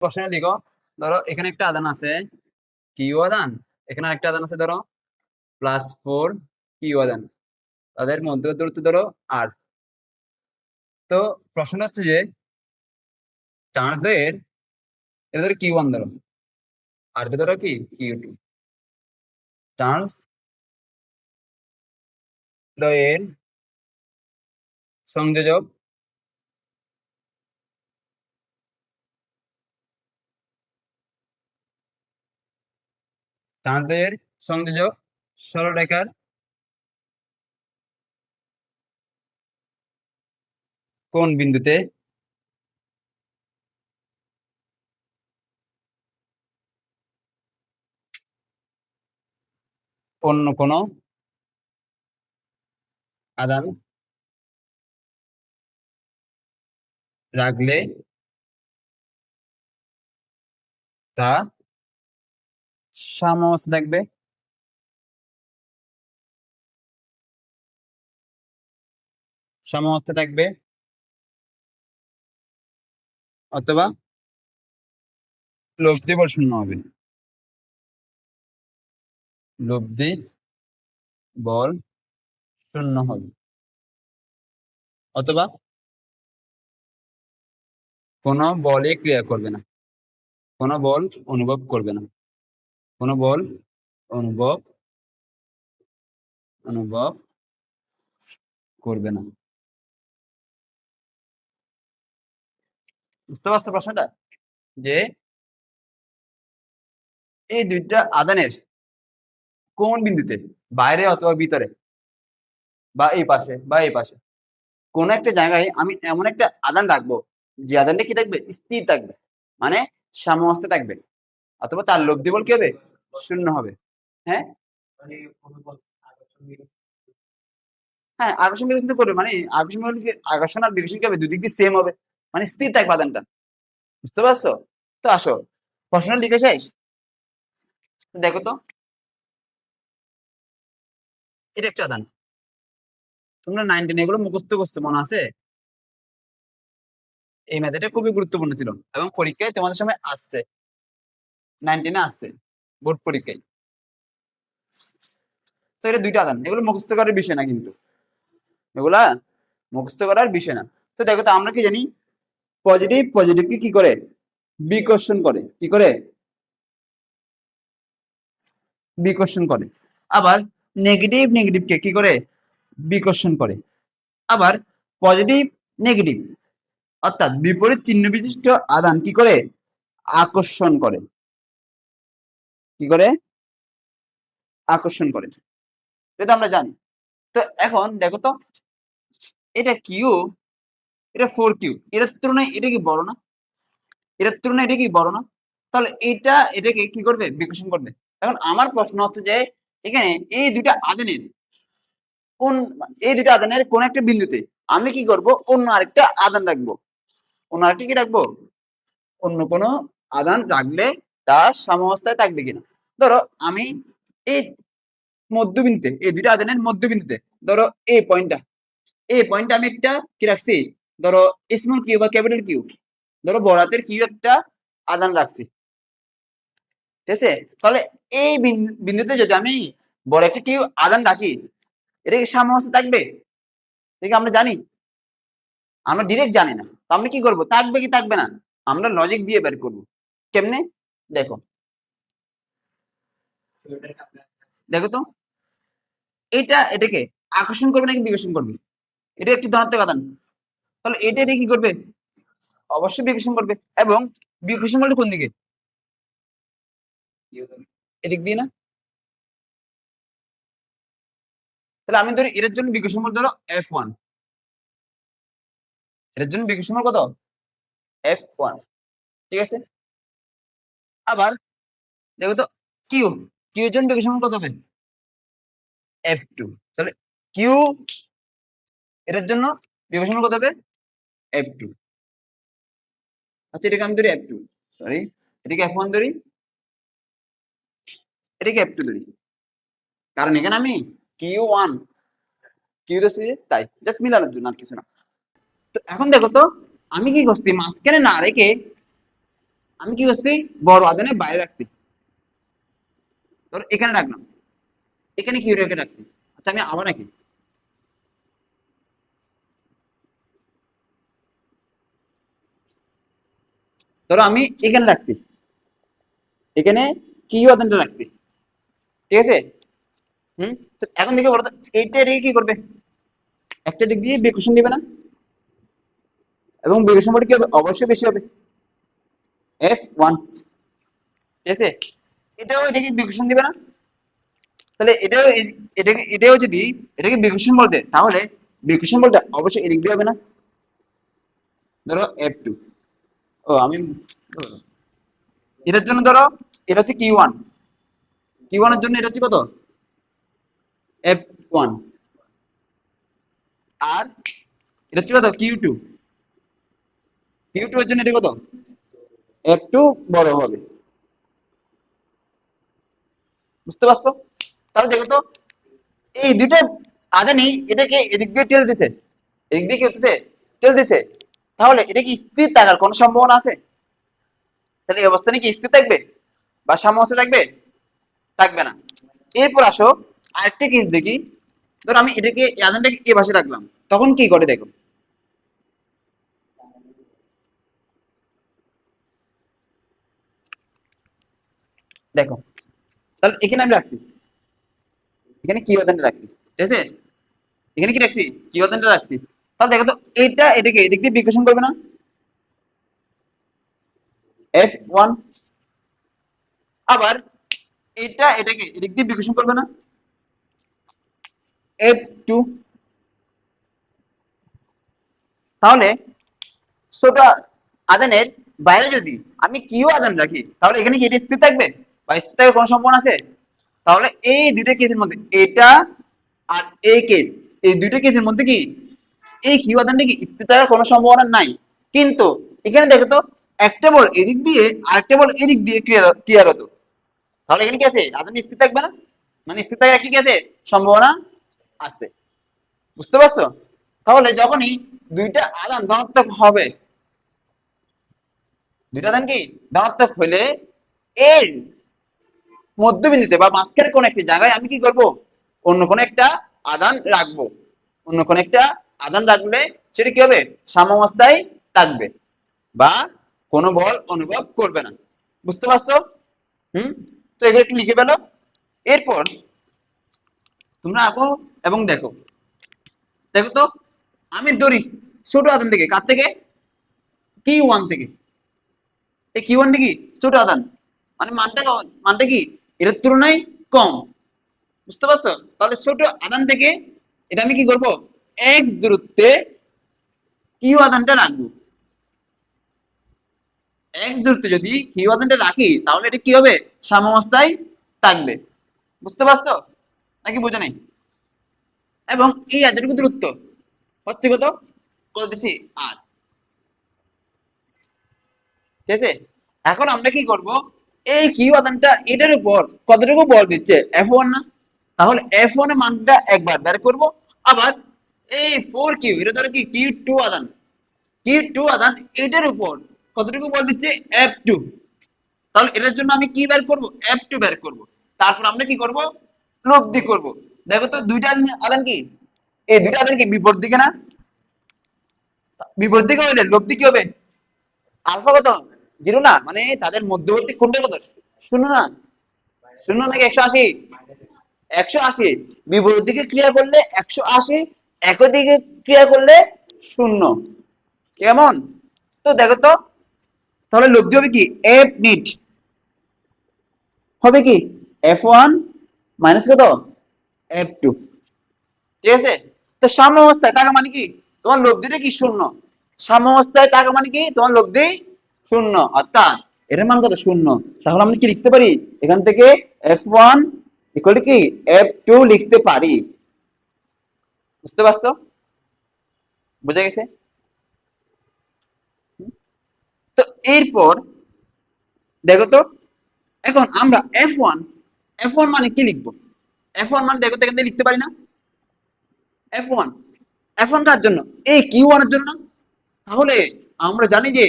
প্রশ্নে লিখো, ধরো এখানে একটা আদান আছে কিউ আদান, এখানে একটা আদান আছে ধরো +4 কিউ আদান, তাদের মধ্যে দূরত্ব ধরো আর। তো প্রশ্ন হচ্ছে যে চার্জ দ্বয়ের, এটা ধরো কিউ ওয়ান ধরো, আর এটা ধরো কি কিউ টু, চার্জ দ্বয়ের সংযোজক চার্জ দ্বয়ের সংযোজক সরলরেখার কোন বিন্দুতে অন্য কোনো আদান রাখলে তা সাম্যাবস্থা থাকবে, সাম্যাবস্থা থাকবে, অথবা লব্ধি বল শূন্য হবে, লব্ধি বল শূন্য হবে, অথবা কোনো বলে ক্রিয়া করবে না, কোনো বল অনুভব করবে না, কোনো বল অনুভব অনুভব করবে না। বুঝতে পারছো প্রশ্নটা? যে এই দুইটা আদানের কোন বিন্দুতে, বাইরে অথবা ভিতরে, বা এই পাশে বা এই পাশে, কোন একটা জায়গায় আমি এমন একটা আদান রাখবো যে আদানটা কি থাকবে, স্থির থাকবে, মানে সাম্যাবস্থায় থাকবে, অথবা তার লব্ধি বল কি হবে, শূন্য হবে। হ্যাঁ হ্যাঁ, আকর্ষণ বিকর্ষণ করবে, মানে আকর্ষণ আর বিকর্ষণ কি হবে, দুদিক দিয়ে সেম হবে, মানে স্থির থাকবে আদানটা। বুঝতে পারছো? তো আসো, প্রশ্ন লিখে শেষ। দেখো তো, এটা একটা আদান, তোমরা 9-10 এগুলো মুখস্থ করছো মনে আছে? এই মেথডটা খুবই গুরুত্বপূর্ণ ছিল এবং পরীক্ষায় তোমাদের সময় আসছে, 9-10 আসছে বোর্ড পরীক্ষায়। তো এটা দুইটা আদান, এগুলো মুখস্থ করার বিষয় না, কিন্তু এগুলা মুখস্থ করার বিষয় না। তো দেখো তো, আমরা কি জানি পজিটিভ পজিটিভকে কি করে, বিকর্ষণ করে, কি করে, বিকর্ষণ করে। আবার নেগেটিভ নেগেটিভকে কি করে, বিকর্ষণ করে। আবার পজিটিভ নেগেটিভ অর্থাৎ বিপরীত চিহ্ন বিশিষ্ট আদান কি করে, আকর্ষণ করে, কি করে, আকর্ষণ করে। এটা আমরা জানি। তো এখন দেখো তো, এটা কিউ, এটা 4Q, এটার তুলনায় এটা কি বড় না, এটার তুলনায় এটা কি বড় না, তাহলে এটা এটাকে কি করবে, বিকর্ষণ করবে। এখন আমার প্রশ্ন হচ্ছে যে এখানে এই দুইটা আদানের কোন, এই দুইটা আদানের কোন একটা বিন্দুতে আমি কি করব, অন্য আরেকটা আদান রাখবো, অন্য আরেকটা কি রাখবো, অন্য কোনো আদান রাখলে তা সাম্যাবস্থায় থাকবে কিনা। ধরো আমি এই মধ্যবিন্দুতে, এই দুইটা আদানের মধ্যবিন্দুতে, ধরো এই পয়েন্টটা, এই পয়েন্টটা আমি একটা কি রাখছি, ধরো স্মল কিউ বা ক্যাপিটাল কিউ, ধরো বড়াতের কিউ একটা আদান রাখছি, ঠিক আছে? তাহলে এই বিন্দুতে যদি আমি বড় একটা কিউ আদান রাখি, এটা কি সাম্যাবস্থা থাকবে, এটা আমরা জানি? আমরা ডিরেক্ট জানি না, তো আমরা কি করব, থাকবে কি থাকবে না, আমরা লজিক দিয়ে বের করব। কেমনে? দেখো, দেখো তো, এটা এটাকে আকর্ষণ করবে নাকি বিকর্ষণ করবে, এটা একটি ধনাত্মক আদান, তাহলে এটা এটা কি করবে, অবশ্যই বিকর্ষণ করবে। এবং বিকর্ষণ করলে কোন দিকে, এদিক দিয়ে না? তাহলে আমি ধরি এর জন্য বিকর্ষণ বল ধরো F1, এর জন্য বিকর্ষণ বল কত, F1, ঠিক আছে? আবার দেখো তো, কিউ, কিউ এর জন্য বিকর্ষণ বল কত হবে, F2, তাহলে কিউ এর জন্য বিকর্ষণ বল কত হবে, F2। আচ্ছা, এটাকে আমি ধরি F2, সরি, এটাকে F1 ধরি, এটাকে F2 ধরি, কারণ এখানে আমি Q1 কিউ ধরছি, তাই জাস্ট মিলানোর জন্য, আর কিছু না। তো এখন দেখো তো, আমি কি করছি, মাঝখানে না রেখে আমি কি করছি, বড় আদানের বাইরে রাখছি, ধরো এখানে রাখলাম, এখানে কি রেখে রাখছি। আচ্ছা আমি আবার রাখি, ধরো আমি এখানে রাখছি, এখানে কি আদানটা রাখছি, ঠিক আছে। তো এখন দেখে বলো তো, এইটা রেখে কি করবে, একটা দিক দিয়ে বিকর্ষণ দিবে না, এবং বিকর্ষণ বলতে কি হবে, অবশ্যই বেশি হবে, F1, ঠিক আছে। এটাও এটাকে বিকর্ষণ দিবে না, তাহলে এটাও যদি এটাকে বিকর্ষণ বলতে, তাহলে বিকর্ষণ বলতে অবশ্যই এদিক দিয়ে হবে না, ধরো F2। ও আমি এটার জন্য ধরো এটা হচ্ছে Q1, Q1 এর জন্য এটা হচ্ছে কত, F1, আর এটা হচ্ছে কত Q2, Q2 এর জন্য এটা কত, F2 বড় হবে, বুঝতে পারছো। তাহলে দেখো তো, এই দুইটা আদানি এটাকে এদিক দিয়ে টেল দিছে, এদিক দিয়ে কি হচ্ছে, টেল দিছে, তাহলে এটা কি স্থির থাকার কোনো সম্ভাবনা আছে? তাহলে এই অবস্থানে কি স্থির থাকবে বা সাম্যাবস্থা থাকবে? থাকবে না। এরপর আসো আরেকটা কেস দেখি, ধরো আমি এটাকে এই আদানটাকে এই পাশে রাখলাম, তখন কি করে দেখো, দেখো, তাহলে এখানে আমি রাখছি, এখানে কি আদানটা রাখছি, ঠিক আছে, এখানে কি রাখছি, কি আদানটা রাখছি, তাহলে দেখো তো এটা এটাকে এদিক দিয়ে বিকর্ষণ করবে না, F1, আবার এটা এটাকে এদিক দিয়ে বিকর্ষণ করবে না, F2। তাহলে ছোট আদানের বাইরে যদি আমি কিউ আদান রাখি, তাহলে এখানে কি এটা স্থির থাকবে বা স্থির থাকার কোনো সম্ভাবনা আছে? তাহলে এই দুইটা কেসের মধ্যে, এটা আর এই কেস, এই দুইটা কেসের মধ্যে কি এই কিউ আদানটা কি স্থির থাকার কোনো সম্ভাবনা নাই। কিন্তু এখানে দেখো তো, একটা বল এদিক দিয়ে আরেকটা বল এদিক দিয়ে ক্লিয়ার হতো, তাহলে এখানে কি আছে, আদান স্থির থাকবে না, মানে স্থির থাকার একটা কি আছে, সম্ভাবনা আছে, বুঝতে পারছো। তাহলে যখনই দুইটা আদান ধনাত্মক হবে, দুইটা আদান কি ধনাত্মক হলে এর মধ্যবিন্দুতে বা মাঝখানে কোন একটি জায়গায় আমি কি করব, অন্য কোন একটা আদান রাখবো, অন্য কোন একটা আদান রাখলে সেটা কি হবে, সাম্যাবস্থায় থাকবে বা কোনো বল অনুভব করবে না, বুঝতে পারছো। হুম, তো এগুলো একটু লিখে ফেলো। এরপর তোমরা আঁকো এবং দেখো, দেখো তো আমি ধরি ছোট আদান থেকে, কার থেকে, Q1 থেকে, এই Q1 কি ছোট আদান, মানে মানটা কি এটার তুলনায় কম, বুঝতে পারছো। তাহলে ছোট আদান থেকে এটা আমি কি করব, x দূরত্বে কিউ আদানটা রাখবো, x দূরত্বে যদি কিউ আদানটা রাখি, তাহলে এটা কি হবে, সাম্যাবস্থায় থাকবে, বুঝতে পারছো নাকি বোঝা নাই। এবং এই এতটুকু দূরত্ব হচ্ছে কত, কত দিছি আর, ঠিক আছে। এখন আমরা কি করব, এই কিউ আদানটা এটার উপর কতটুকু বল দিচ্ছে, F1 না, তাহলে F1 এর মানটা একবার বের করব। আবার এই 4Q এটা ধরো কি Q2 আদান, Q2 আদান এটার উপর কতটুকু বল দিচ্ছে, F2, তাহলে এটার জন্য আমি কি বের করব, F2 বের করব। তারপর আমরা কি করব, লব্ধি করব। দেখো তো দুইটা আদান কি, এই দুইটা আদান কি বিপরীত দিকে না, বিপরীত দিকে হইলে লব্ধি কি হবে, আলফা কত, 0 না, মানে তাদের মধ্যবর্তী কোণটা কত, 0 না, 0 নাকি 180, 180, বিপরীত দিকে ক্রিয়া করলে 180, একই দিকে ক্রিয়া করলে 0, কেমন। তো দেখো তো, তাহলে লব্ধি হবে কি, এফ নিট হবে কি, F1 মাইনাস কত, F2, ঠিক আছে। তো সাম্য অবস্থায় থাকা মানে কি, তোমার লব্ধিটা কি শূন্য, সাম্য অবস্থায় থাকা মানে কি তোমার লব্ধি শূন্য, অর্থাৎ এর মান কত, শূন্য। তাহলে আমরা কি লিখতে পারি, এখান থেকে F1 ইকুয়াল টু কি F2 লিখতে পারি, বুঝতে পারছো, বুঝা গেছে। তো এরপর দেখো তো, এখন আমরা F1 মানে কি লিখবো, F1 মানে দেখো তো এখান থেকে লিখতে পারি না, F1, F1 কার জন্য, এই Q1 এর জন্য না। তাহলে আমরা জানি যে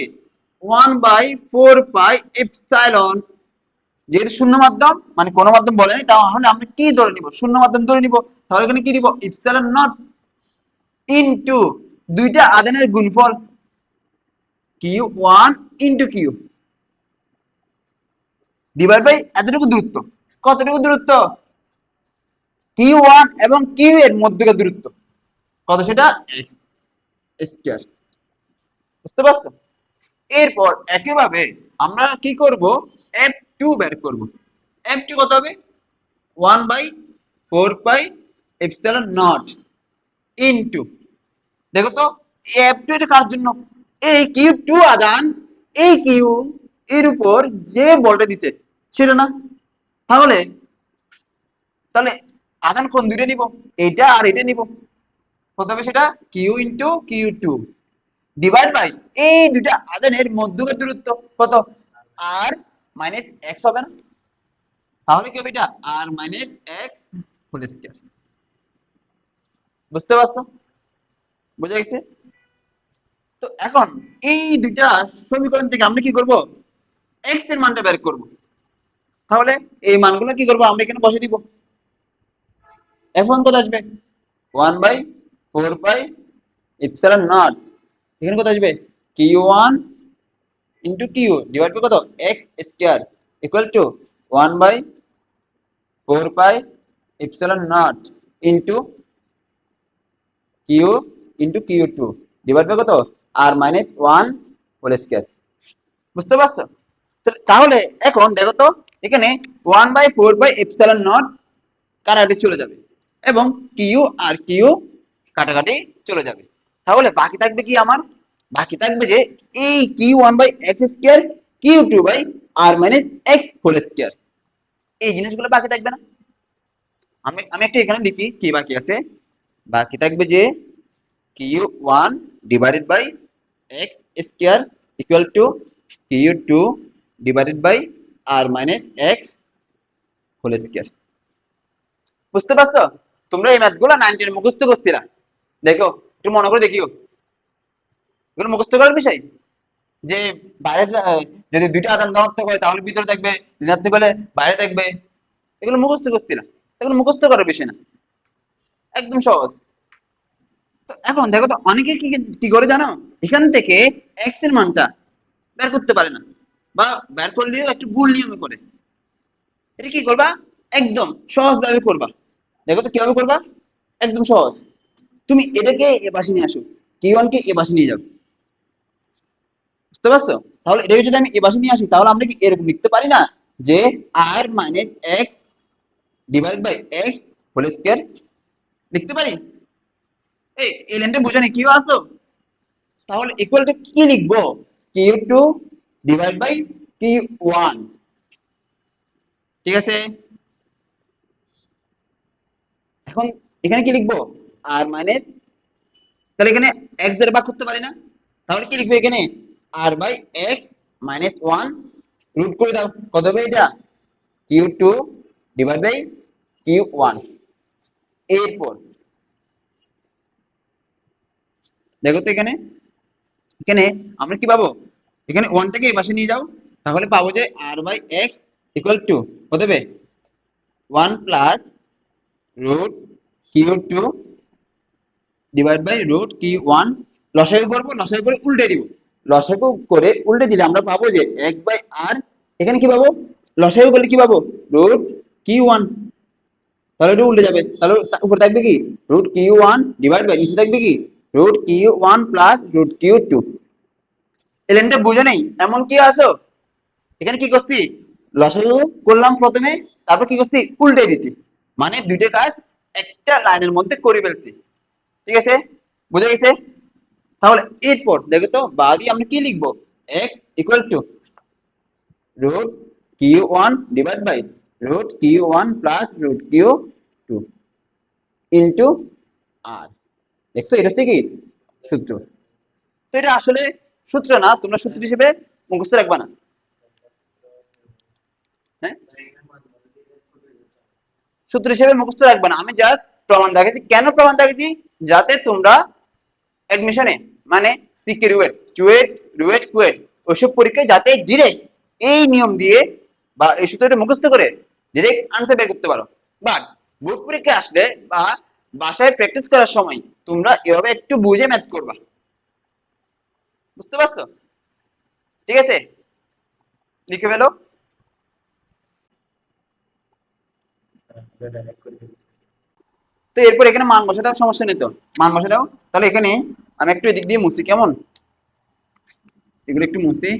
1/4 পাই এপসাইলন, যেহেতু শূন্য মাধ্যম মানে কোনো মাধ্যম বলেনি, তাহলে আমরা কি ধরে নিব? শূন্য মাধ্যম ধরে নিব। তাহলে এখানে কি দিব? ইপসাইলন নট ইনটু দুইটা আধানের গুণফল Q1 into Q divide by এতটুকু দূরত্ব। কতটুকু দূরত্ব? Q1 এবং Q এর মধ্যকার দূরত্ব কত? সেটা x স্কয়ার। বুঝতে পারছো? এরপর একইভাবে আমরা কি করব? F2 বের করব। F2 কত হবে? 1/4 পাই এপসাইলন নট ইনটু, দেখো তো এই F2 এটা কার জন্য? এই Q2 আধান এই কিউ এর উপর যে বলটা দিছে সেটা না? তাহলে তাহলে আধান কোন দুইটা নিব? এটা আর এটা নিব। কত হবে সেটা? Q into Q2 divide by এই দুইটা আধানের মধ্যকার দূরত্ব কত? আর মাইনাস এক্স হবে না? তাহলে কি হবে? এটা আর মাইনাস এক্স হোল স্কয়ার। বুঝতে পারছো? বুঝা গেছে? তো এখন এই দুইটা সমীকরণ থেকে আমরা কি করব? এক্স এর মানটা বের করব। তাহলে এই মানগুলো কি করব? আমরা এখানে বসে দিব। এখন কত আসবে? 1/4 পাই এপসাইলন নট, এখানে কত আসবে? Q1 into Q divide by কত? X square equal to 1/4 pi epsilon naught into Q into Q2 divide by কত? R minus one whole square. বুঝতে পারছো? তাহলে এখন দেখো তো এখানে 1/4 পাই এপসাইলন নট কাটাকাটি চলে যাবে এবং কিউ আর কিউ কাটাকাটি চলে যাবে। তাহলে বাকি থাকবে কি আমার? বাকি থাকবে যে এই Q1/x² Q2/r-x² এই জিনিসগুলো বাকি থাকবে না? আমি আমি একটা এখানে লিখি কি বাকি আছে। বাকি থাকবে যে Q1 divided by x square equal to Q2 divided by r-x whole square. বুঝতে পারছো? তোমরা এই ম্যাথগুলো 9 এর মুখস্থ করছিলা, দেখো একটু মনে করে দেখিও। এগুলো মুখস্থ করার বিষয় যে বাইরে যদি দুইটা আধান ধনাত্মক হয় তাহলে ভিতরে থাকবে, ঋণাত্মক হলে বাইরে থাকবে। এগুলো মুখস্থ করছিলাম, এগুলো মুখস্থ করার বিষয় না, একদম সহজ। তো এখন দেখো তো অনেকে কি কি করে জানো? এখান থেকে এক্স এর মানটা বের করতে পারে না, বা বের করলেও একটু ভুল নিয়মে করে। এটা কি করবা? একদম সহজ ভাবে করবা। দেখো তো কিভাবে করবা, একদম সহজ। তুমি এটাকে এ পাশে নিয়ে আসো, Q1 কে এ পাশে নিয়ে যাও। বুঝতে পারছো? তাহলে এটাকে যদি আমি এ পাশে নিয়ে আসি তাহলে আমরা কি এরকম লিখতে পারি না যে R minus x divide by x whole square? লিখতে পারি? এই লাইনটা বুঝে নি কিউ আসো? তাহলে ইকুয়ালটা কি লিখবো? Q2 divide by Q1। ঠিক আছে? এখন এখানে কি লিখবো? আর মাইনাস, তাহলে এখানে এক্স দ্বারা ভাগ করতে পারি না? তাহলে কি লিখবো এখানে? R by x minus one root করে দাও। কত হবে এটা? Q2 divide by Q1। এরপর দেখো তো এখানে এখানে আমরা কি পাবো? এখানে ওয়ানটাকে এই পাশে নিয়ে যাও, তাহলে পাবো যে আর বাই এক্স ইকুয়াল টু কত হবে? 1 plus √Q2 divide by √Q1। লসাগু করবো, লসাগু করে উল্টে দিব। লসাগু করে উল্টে দিলে আমরা পাবো যে এক্স বাই আর, এখানে কি পাবো? লসাগু করলে কি পাবো? √Q1। তাহলে এটা উল্টে যাবে, তাহলে উপরে থাকবে কি? √Q1 ডিভাইড বাই নিচে থাকবে কি? √Q1 plus √Q2। এই লাইনটা বুঝে নেই এমন কি আসো? এখানে কি করছি? লসাগু করলাম প্রথমে, তারপর কি করছি? উল্টে দিছি, মানে দুইটা কাজ একটা লাইনের মধ্যে করে ফেলছি। ঠিক আছে? বুঝে গেছে? তাহলে এরপর দেখো তো বাদি আমরা কি লিখবো? x equal to √Q1 divide by √Q1 plus √Q2 into R. দেখছো এটা হচ্ছে কি সূত্র? তো এটা আসলে সূত্র না, তোমরা সূত্র হিসেবে মুখস্থ রাখবা না। হ্যাঁ, সূত্র হিসেবে মুখস্থ রাখবা না, আমি জাস্ট প্রমাণ দেখাচ্ছি। কেন প্রমাণ দেখাচ্ছি? যাতে তোমরা অ্যাডমিশনে মানে সিকে রুয়েট চুয়েট রুয়েট কুয়েট ওইসব পরীক্ষায় যাতে ডিরেক্ট এই নিয়ম দিয়ে বা এই সূত্রটা মুখস্থ করে ডিরেক্ট আনসার বের করতে পারো। বাট বোর্ড পরীক্ষা আসলে বা বাসায় প্র্যাকটিস করার সময় তোমরা এভাবে একটু বুঝে ম্যাথ করবা। বুঝতে পারছো? ঠিক আছে, লিখে ফেলো। তো এরপর এখানে মান বসে দাও, সমস্যা নেই তো, মান বসে দাও। তাহলে এখানে আমি একটু এদিক দিয়ে মুছি, কেমন? এগুলো একটু মুছি।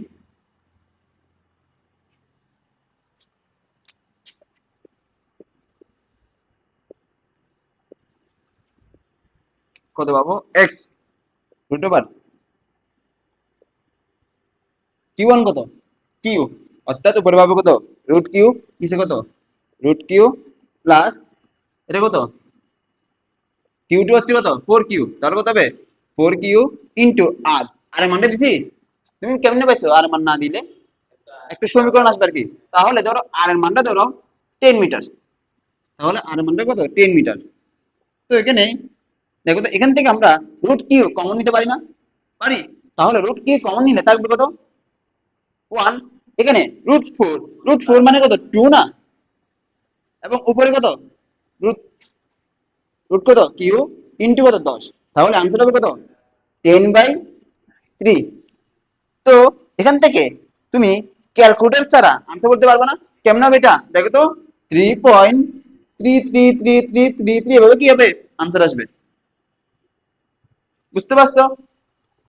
কত পাবো? X root over Q one কত? কিউ, অর্থাৎ উপরে পাবো কত? রুট কিউ, নিচে কত? রুট কিউ প্লাস এটা কত? কিউ টু হচ্ছে কত? ফোর কিউ, তাহলে কত হবে? ফোর কিউ ইন্টু আর, আর এর মানটা দিছি। তুমি কেমনে পাইছো আর এর মান না দিলে? একটু সমীকরণ আসবে আর কি। তাহলে ধরো আর এর মানটা ধরো 10 মিটার, তাহলে আর এর মানটা কত? 10 মিটার। তো এখানে দেখো তো, এখান থেকে আমরা রুট কিউ কমন নিতে পারি না? পারি। তাহলে রুট কিউ কমন নিলে থাকবে কত? 1। এখানে রুট ফোর, রুট ফোর মানে কত? 2 না? এবং উপরে কত? রুট, রুট কত? কিউ ইন্টু কত? 10। তাহলে আনসার হবে কত? 10/3। তো এখান থেকে তুমি ক্যালকুলেটর ছাড়া আনসার করতে পারবে না। কেমন হবে এটা দেখো তো? 3.33333 এভাবে কি হবে আনসার আসবে। বুঝতে পারছো?